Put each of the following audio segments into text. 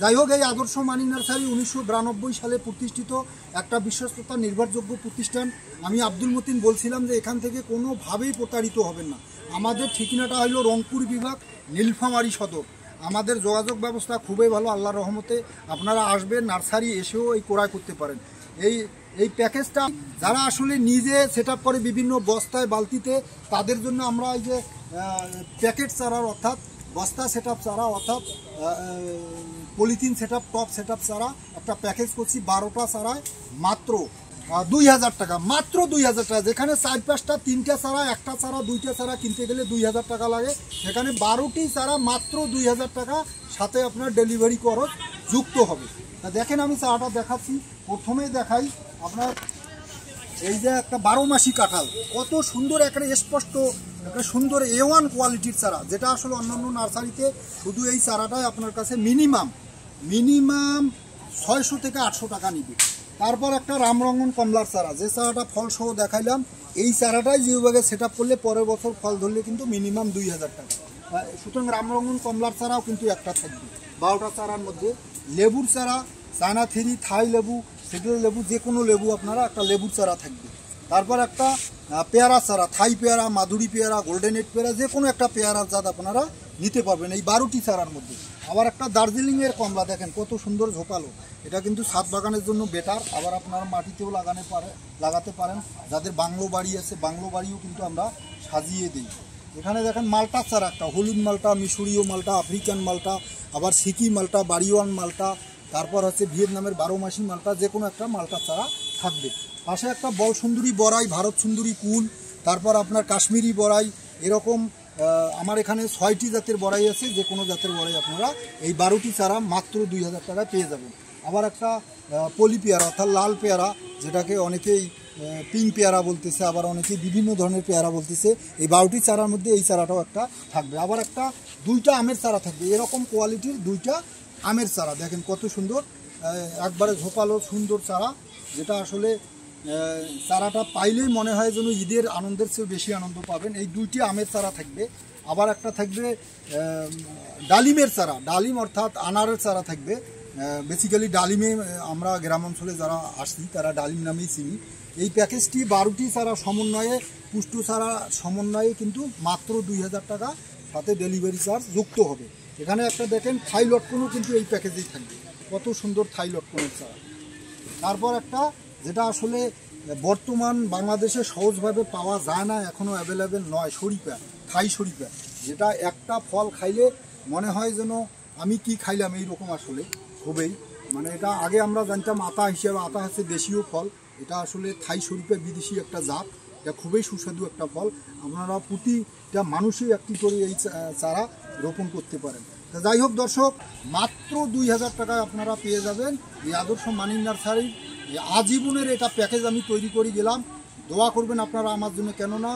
যাই হোক, এই আদর্শ মানি নার্সারি 1992 সালে প্রতিষ্ঠিত একটা বিশ্বস্ততা নির্ভরযোগ্য প্রতিষ্ঠান। আমি আব্দুল মতিন বলছিলাম যে এখান থেকে কোনোভাবেই প্রতারিত হবেন না। আমাদের ঠিকানাটা হলো রংপুর বিভাগ, নীলফামারী সদর। আমাদের যোগাযোগ ব্যবস্থা খুবই ভালো, আল্লাহর রহমতে। আপনারা আসবেন, নার্সারি এসেও এই ক্রয় করতে পারেন। এই প্যাকেজটা যারা আসলে নিজে সেট আপ করে বিভিন্ন বস্তায় বালতিতে, তাদের জন্য আমরা এই যে প্যাকেট চারার অর্থাৎ বস্তা সেট আপ চারা অর্থাৎ polythene set up, top set up চারা একটা প্যাকেজ করছি 12টা চারায় মাত্র 2000 টাকা। মাত্র 2000 টাকা। যেখানে 4-5টা 3টা চারা, একটা চারা 2টা চারা কিনতে গেলে 2000 টাকা লাগে, সেখানে 12টি চারা মাত্র 2000 টাকা, সাথে আপনার ডেলিভারি খরচ যুক্ত হবে। তা দেখেন আমি চারাটা দেখাচ্ছি। প্রথমেই দেখাই আপনার এই যে একটা 12 মাসি কাঁঠাল, কত সুন্দর একটা স্পষ্ট একটা সুন্দর A1 কোয়ালিটির চারা, যেটা আসলে অন্যান্য নার্সারিতে শুধু এই চারাটাই আপনার কাছে মিনিমাম 600 থেকে 800 টাকা নিবে। তারপর একটা রামরঙ্গন কমলার চারা, যে চারাটা ফল সহ দেখাইলাম, এই চারাটাই যেভাবে সেট আপ করলে পরের বছর ফল ধরলে কিন্তু মিনিমাম 2000 টাকা। সুতরাং রামরঙ্গন কমলার চারাও কিন্তু একটা থাকবে 12টা চারার মধ্যে। লেবুর চারা, চায়না থ্রি, থাই লেবু, সেগুলো লেবু, যে কোনো লেবু আপনারা একটা লেবুর চারা থাকবে। তারপর একটা পেয়ারা চারা, থাই পেয়ারা, মাধুরী পেয়ারা, গোল্ডেন এইট পেয়ারা, যে কোনো একটা পেয়ারার জাত আপনারা নিতে পারবেন এই 12টি চারার মধ্যে। আবার একটা দার্জিলিংয়ের কমলা, দেখেন কত সুন্দর ঝোপালো। এটা কিন্তু ছাদ বাগানের জন্য বেটার। আবার আপনারা মাটিতেও লাগাতে পারেন। যাদের বাংলো বাড়ি আছে, বাংলো বাড়িও কিন্তু আমরা সাজিয়ে দিই। এখানে দেখেন মালটা চারা, একটা হলুদ মালটা, মিশরীয় মালটা, আফ্রিকান মালটা, আবার সিকি মালটা, বাড়িওয়ান মালটা, তারপর হচ্ছে ভিয়েতনামের 12 মাসি মালটা, যে কোনো একটা মালটা চারা থাকবে। পাশে একটা বল সুন্দরী বড়াই, ভারত সুন্দরী কুল, তারপর আপনার কাশ্মীরি বড়াই, এরকম আমার এখানে 6টি জাতের বড়াই আছে। যে কোনো জাতের বড়াই আপনারা এই 12টি চারা মাত্র 2000 টাকায় পেয়ে যাবেন। আবার একটা পলি পেয়ারা অর্থাৎ লাল পেয়ারা, যেটাকে অনেকেই পিঙ্ক পেয়ারা বলতেছে, আবার অনেকেই বিভিন্ন ধরনের পেয়ারা বলতেছে। এই 12টি চারার মধ্যে এই চারাটাও একটা থাকবে। আবার একটা 2টা আমের চারা থাকবে, এরকম কোয়ালিটির 2টা আমের চারা, দেখেন কত সুন্দর, একবারে ঝোপালো সুন্দর চারা, যেটা আসলে চারাটা পাইলেই মনে হয় যেন ঈদের আনন্দের চেয়ে বেশি আনন্দ পাবেন। এই 2টি আমের চারা থাকবে। আবার একটা থাকবে ডালিমের চারা, ডালিম অর্থাৎ আনারের চারা থাকবে। বেসিক্যালি ডালিমে আমরা গ্রাম অঞ্চলে যারা আসি তারা ডালিম নামেই চিনি। এই প্যাকেজটি 12টি চারা সমন্বয়ে, পুষ্ট চারা সমন্বয়ে কিন্তু মাত্র 2000 টাকা, সাথে ডেলিভারি চার্জ যুক্ত হবে। এখানে একটা দেখেন থাই লটকনও কিন্তু এই প্যাকেজেই থাকবে, কত সুন্দর থাই লটকনের চারা। তারপর একটা যেটা আসলে বর্তমান বাংলাদেশে সহজভাবে পাওয়া যায় না, এখনও অ্যাভেলেবেল নয়, শরিফা, থাই শরিফা, যেটা একটা ফল খাইলে মনে হয় যেন আমি কি খাইলাম এইরকম। আসলে খুবই মানে এটা আগে আমরা জানতাম আতা হিসেবে, আতা হচ্ছে দেশীয় ফল, এটা আসলে থাই শরিফা বিদেশি একটা জাত, এটা খুবই সুস্বাদু একটা ফল। আপনারা প্রতিটা মানুষই একটি করে এই চারা রোপণ করতে পারেন। তা যাই হোক দর্শক, মাত্র 2000 টাকায় আপনারা পেয়ে যাবেন এই আদর্শ মানি নার্সারির আজীবনের এটা প্যাকেজ আমি তৈরি করে গেলাম। দোয়া করবেন আপনারা আমার জন্য, কেননা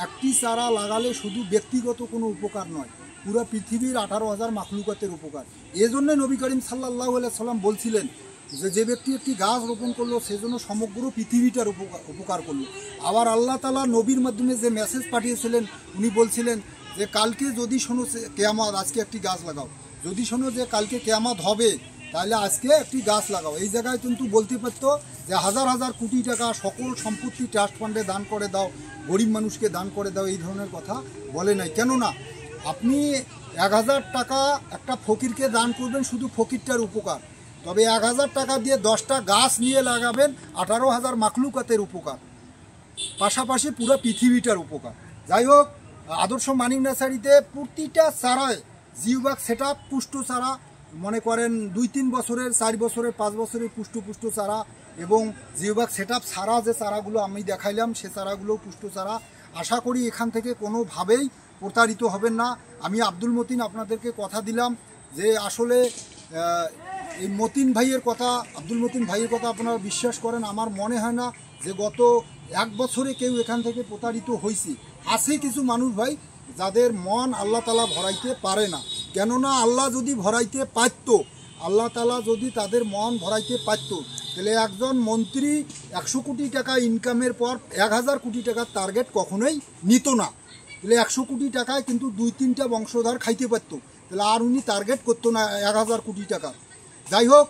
একটি চারা লাগালে শুধু ব্যক্তিগত কোনো উপকার নয়, পুরো পৃথিবীর 18,000 মাখলুকাতের উপকার। এজন্য নবী করিম সাল্লাল্লাহু আলাইহি সাল্লাম বলছিলেন যে ব্যক্তি একটি গাছ রোপণ করলো সেজন্য সমগ্র পৃথিবীটার উপকার করলো। আবার আল্লাহ তাআলা নবীর মাধ্যমে যে মেসেজ পাঠিয়েছিলেন, উনি বলছিলেন যে কালকে যদি শোনো কিয়ামত, আজকে একটি গাছ লাগাও। যদি শোনো যে কালকে কিয়ামত হবে, তাহলে আজকে একটি গাছ লাগাও। এই জায়গায় কিন্তু বলতে পারতো যে হাজার হাজার কোটি টাকা সকল সম্পত্তি ট্রাস্ট ফান্ডে দান করে দাও, গরিব মানুষকে দান করে দাও, এই ধরনের কথা বলে নাই। কেননা আপনি 1000 টাকা একটা ফকিরকে দান করবেন, শুধু ফকিরটার উপকার, তবে 1000 টাকা দিয়ে 10টা গাছ নিয়ে লাগাবেন, 18,000 মাখলুকাতের উপকার, পাশাপাশি পুরো পৃথিবীটার উপকার। যাই হোক, আদর্শ মানি নার্সারিতে প্রতিটা চারায় জিওব্যাগ সেট আপ পুষ্ট চারা, মনে করেন 2-3 বছরের, 4 বছরের, 5 বছরের পুষ্ট চারা, এবং জিওব্যাগ সেট আপ ছাড়া যে চারাগুলো আমি দেখাইলাম সে চারাগুলো পুষ্ট চারা। আশা করি এখান থেকে কোনোভাবেই প্রতারিত হবেন না। আমি আব্দুল মতিন আপনাদেরকে কথা দিলাম যে আসলে এই মতিন ভাইয়ের কথা, আব্দুল মতিন ভাইয়ের কথা আপনারা বিশ্বাস করেন। আমার মনে হয় না যে গত 1 বছরে কেউ এখান থেকে প্রতারিত হয়েছে। আছে কিছু মানুষ ভাই যাদের মন আল্লাহ তাআলা ভরাইতে পারে না, কেননা আল্লাহ যদি ভরাইতে পারত, আল্লাহ তাআলা যদি তাদের মন ভরাইতে পারত, তাহলে একজন মন্ত্রী 100 কোটি টাকা ইনকামের পর 1000 কোটি টাকার টার্গেট কখনোই নিত না। তাহলে 100 কোটি টাকায় কিন্তু 2-3টা বংশধর খাইতে পারত, তাহলে আর উনি টার্গেট করতো না 1000 কোটি টাকা। যাই হোক,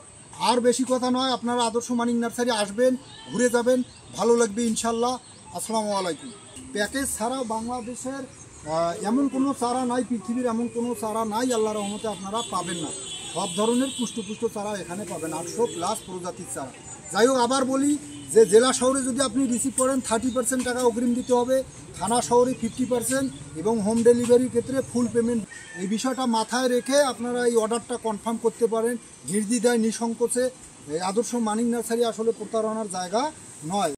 আর বেশি কথা নয়, আপনারা আদর্শ মানিক নার্সারি আসবেন, ঘুরে যাবেন, ভালো লাগবে ইনশাল্লাহ। আসসালামু আলাইকুম। প্যাকেজ ছাড়া বাংলাদেশের এমন কোনো চারা নাই, পৃথিবীর এমন কোনো চারা নাই আল্লাহর রহমতে আপনারা পাবেন না। সব ধরনের পুষ্ট চারা এখানে পাবেন, 800+ প্রজাতির চারা। যাই হোক, আবার বলি যে জেলা শহরে যদি আপনি রিসিভ করেন 30% টাকা অগ্রিম দিতে হবে, থানা শহরে 50% এবং হোম ডেলিভারির ক্ষেত্রে ফুল পেমেন্ট। এই বিষয়টা মাথায় রেখে আপনারা এই অর্ডারটা কনফার্ম করতে পারেন নির্দ্বিধায়, নিঃসংকোচে। আদর্শ মানিক নার্সারি আসলে প্রতারণার জায়গা নয়।